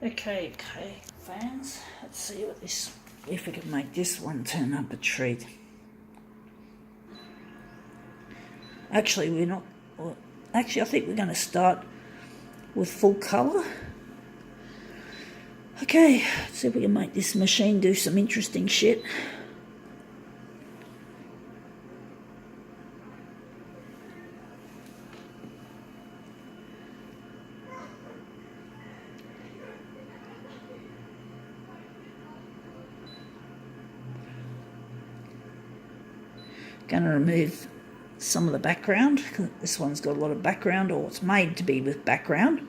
Okay, fans. Let's see if we can make this one turn up a treat. Actually, we're not. Well, actually, I think we're going to start with full colour. Okay, let's see if we can make this machine do some interesting shit. Going to remove some of the background. This one's got a lot of background, or it's made to be with background,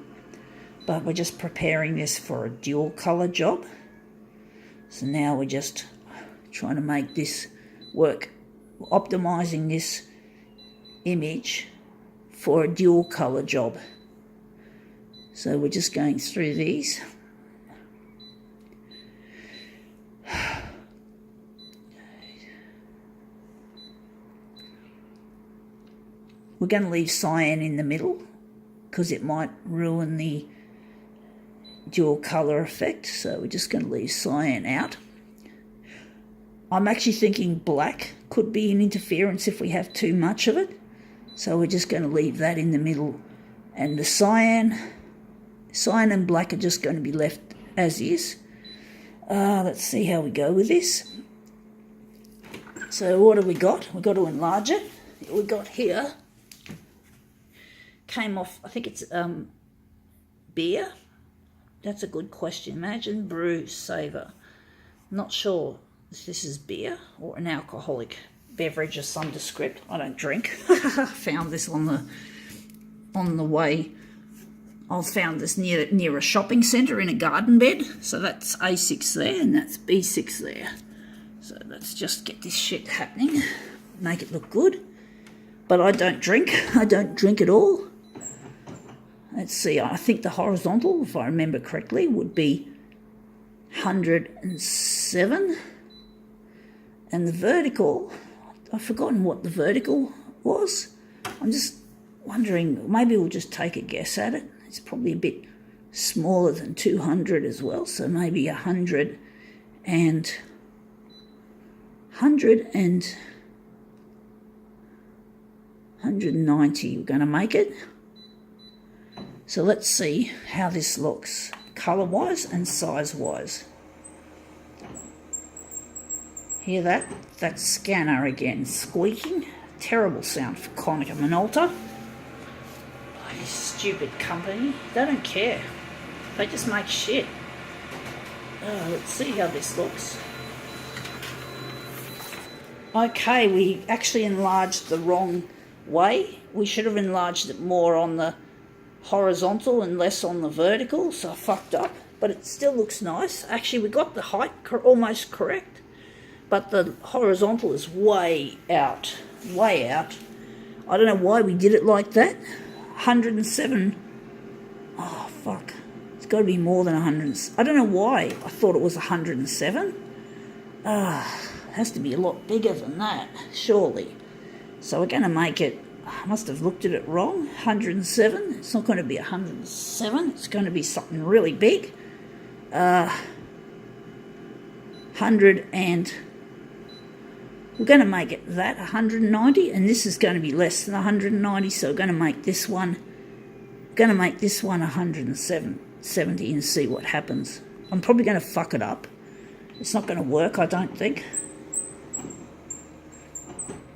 but we're just preparing this for a dual colour job. So now we're just trying to make this work, optimizing this image for a dual colour job. So we're just going through these. We're going to leave cyan in the middle because it might ruin the dual colour effect, so we're just going to leave cyan out. I'm actually thinking black could be an interference if we have too much of it, so we're just going to leave that in the middle, and the cyan and black are just going to be left as is. Let's see how we go with this. So what have we got? We've got to enlarge it. We got here, came off, I think it's beer. That's a good question. Imagine brew saver. Not sure if this is beer or an alcoholic beverage of some descript. I don't drink. Found this on the way. I found this near a shopping centre in a garden bed. So that's A6 there and that's B6 there. So let's just get this shit happening. Make it look good. But I don't drink. I don't drink at all. Let's see, I think the horizontal, if I remember correctly, would be 107. And the vertical, I've forgotten what the vertical was. I'm just wondering, maybe we'll just take a guess at it. It's probably a bit smaller than 200 as well, so maybe 100 and 190 we're going to make it. So let's see how this looks colour-wise and size-wise. Hear that? That scanner again squeaking. Terrible sound for Konica Minolta. Bloody stupid company. They don't care. They just make shit. Let's see how this looks. Okay, we actually enlarged the wrong way. We should have enlarged it more on the horizontal and less on the vertical, so I fucked up, but it still looks nice. Actually, we got the height almost correct, but the horizontal is way out. I don't know why we did it like that. 107. Oh fuck, it's got to be more than 100. I don't know why I thought it was 107. It has to be a lot bigger than that, surely. So we're going to make it, I must have looked at it wrong, 107. It's not going to be 107. It's going to be something really big. 100 and we're going to make it that 190, and this is going to be less than 190. So we're going to make this one. 170 and see what happens. I'm probably going to fuck it up. It's not going to work, I don't think.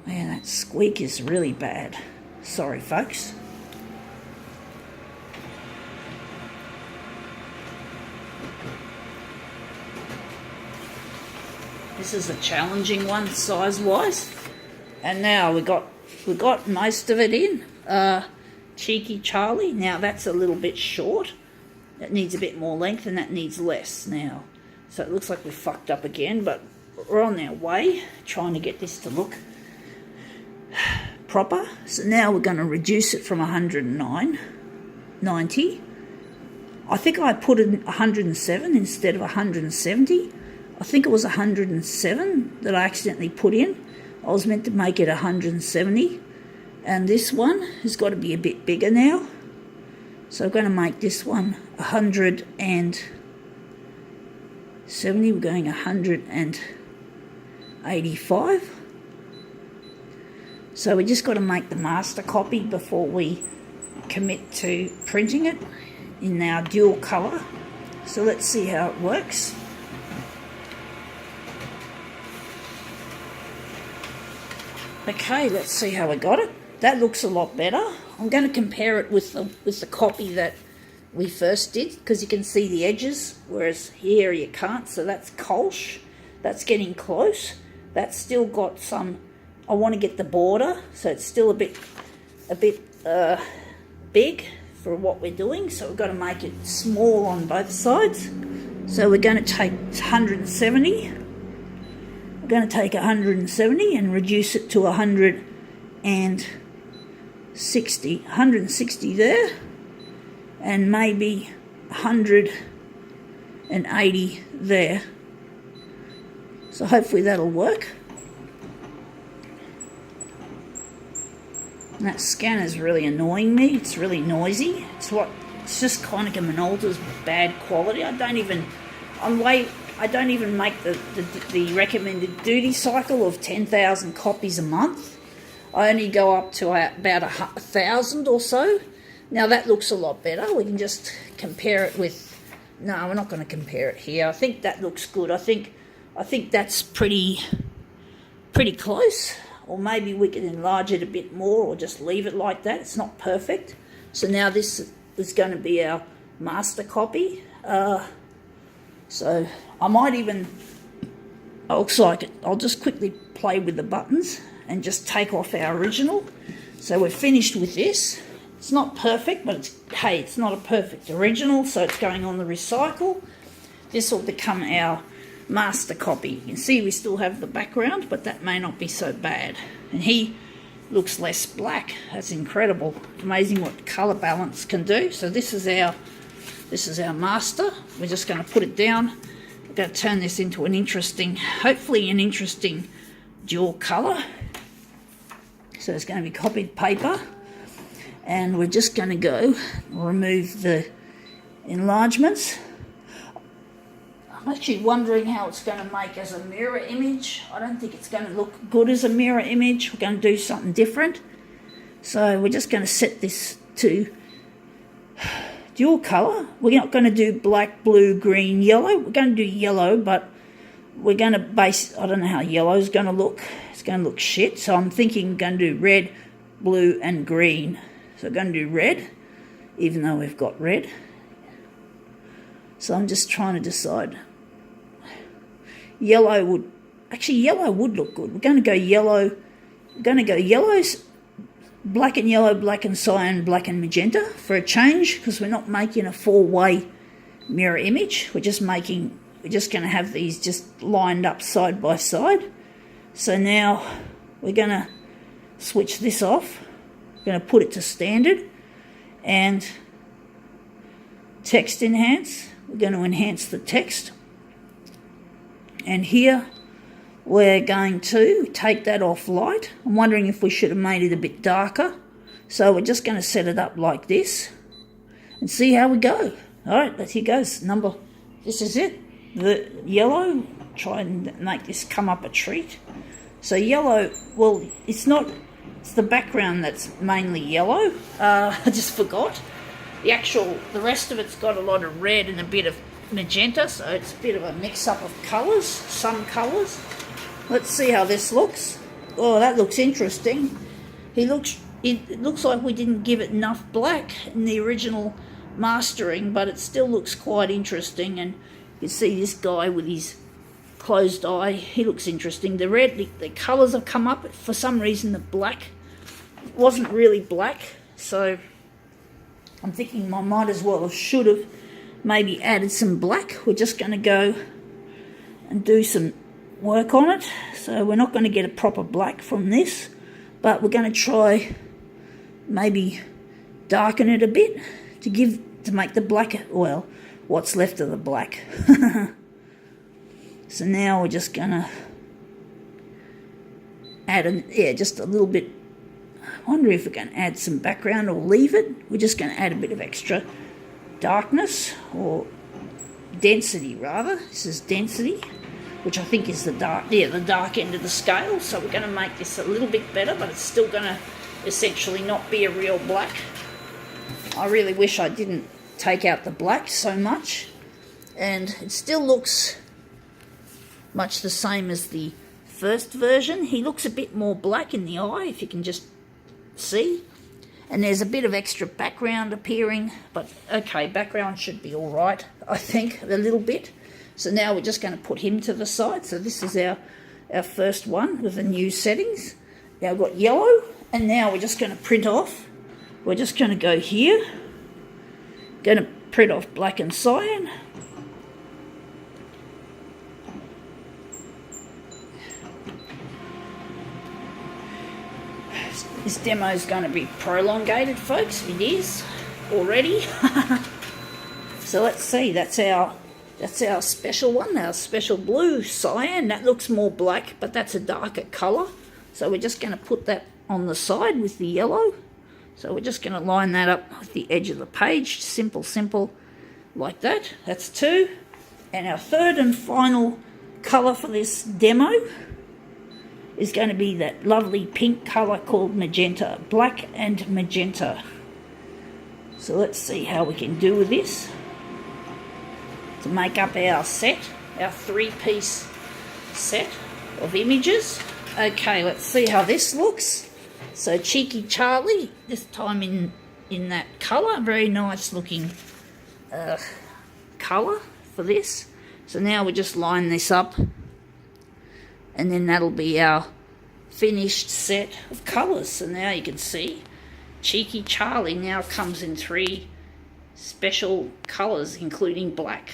Man, that squeak is really bad. Sorry, folks. This is a challenging one, size-wise. And now we got most of it in. Cheeky Charlie. Now that's a little bit short. That needs a bit more length, and that needs less now. So it looks like we fucked up again, but we're on our way, trying to get this to look proper. So now we're going to reduce it from 190. I think I put in 107 instead of 170. I think it was 107 that I accidentally put in. I was meant to make it 170. And this one has got to be a bit bigger now. So I'm going to make this one 100 and 70, we're going 185. So we just got to make the master copy before we commit to printing it in our dual colour. So let's see how it works. Okay, let's see how we got it. That looks a lot better. I'm going to compare it with the copy that we first did, because you can see the edges, whereas here you can't. So that's Kolsch. That's getting close. That's still got some. I want to get the border, so it's still a bit big for what we're doing. So we've got to make it small on both sides. So we're going to take 170. We're going to take 170 and reduce it to 160 there, and maybe 180 there. So hopefully that'll work. And that scanner's really annoying me. It's really noisy. It's just Konica Minolta's bad quality. I don't even make the recommended duty cycle of 10,000 copies a month. I only go up to about 1,000 or so. Now that looks a lot better. We can just compare it with. No, we're not going to compare it here. I think that looks good. I think that's pretty close. Or maybe we can enlarge it a bit more, or just leave it like that. It's not perfect. So now this is going to be our master copy. So I might even. It looks like it. I'll just quickly play with the buttons and just take off our original. So we're finished with this. It's not perfect, but it's not a perfect original, so it's going on the recycle. This will become our master copy. You can see we still have the background, but that may not be so bad. And he looks less black. That's incredible. Amazing what colour balance can do. So this is our master. We're just going to put it down. We're going to turn this into hopefully an interesting dual colour. So it's going to be copied paper, and we're just going to go remove the enlargements. I'm actually wondering how it's going to make as a mirror image. I don't think it's going to look good as a mirror image. We're going to do something different. So we're just going to set this to dual colour. We're not going to do black, blue, green, yellow. We're going to do yellow, but we're going to base. I don't know how yellow is going to look. It's going to look shit. So I'm thinking we're going to do red, blue, and green. So we're going to do red, even though we've got red. So I'm just trying to decide. Yellow would look good. We're going to go yellow. We're going to go yellows, black and yellow, black and cyan, black and magenta for a change, because we're not making a four-way mirror image. We're just going to have these just lined up side by side. So now we're going to switch this off. We're going to put it to standard and text enhance. We're going to enhance the text. And here we're going to take that off light. I'm wondering if we should have made it a bit darker. So we're just going to set it up like this and see how we go. All right, here goes. This is it. The yellow, try and make this come up a treat. So yellow, well, it's the background that's mainly yellow. I just forgot. The rest of it's got a lot of red and a bit of magenta, so it's a bit of a mix-up of colours, some colours. Let's see how this looks. Oh, that looks interesting. It looks like we didn't give it enough black in the original mastering, but it still looks quite interesting. And you can see this guy with his closed eye. He looks interesting. The colours have come up. For some reason, the black wasn't really black, so I'm thinking I might as well should have maybe added some black. We're just going to go and do some work on it. So we're not going to get a proper black from this, but we're going to try maybe darken it a bit to make the black, well, what's left of the black. So now we're just going to add just a little bit. I wonder if we're going to add some background or leave it. We're just going to add a bit of extra darkness or density rather. This is density, which I think is the dark end of the scale. So we're going to make this a little bit better, but it's still going to essentially not be a real black. I really wish I didn't take out the black so much, and it still looks much the same as the first version. He looks a bit more black in the eye, if you can just see. And there's a bit of extra background appearing, but okay, background should be all right, I think, a little bit. So now we're just going to put him to the side. So this is our first one with the new settings. Now we've got yellow, and now we're just going to print off. We're just going to go here, going to print off black and cyan. This demo is going to be prolongated, folks. It is already. So let's see. That's our special one, our special blue cyan. That looks more black, but that's a darker colour. So we're just going to put that on the side with the yellow. So we're just going to line that up with the edge of the page. Simple, like that. That's 2. And our third and final colour for this demo is going to be that lovely pink colour called magenta. Black and magenta. So let's see how we can do with this to make up our set, our 3-piece set of images. Okay, let's see how this looks. So Cheeky Charlie, this time in that colour. Very nice looking colour for this. So now we just line this up, and then that'll be our finished set of colours. So now you can see Cheeky Charlie now comes in 3 special colours, including black.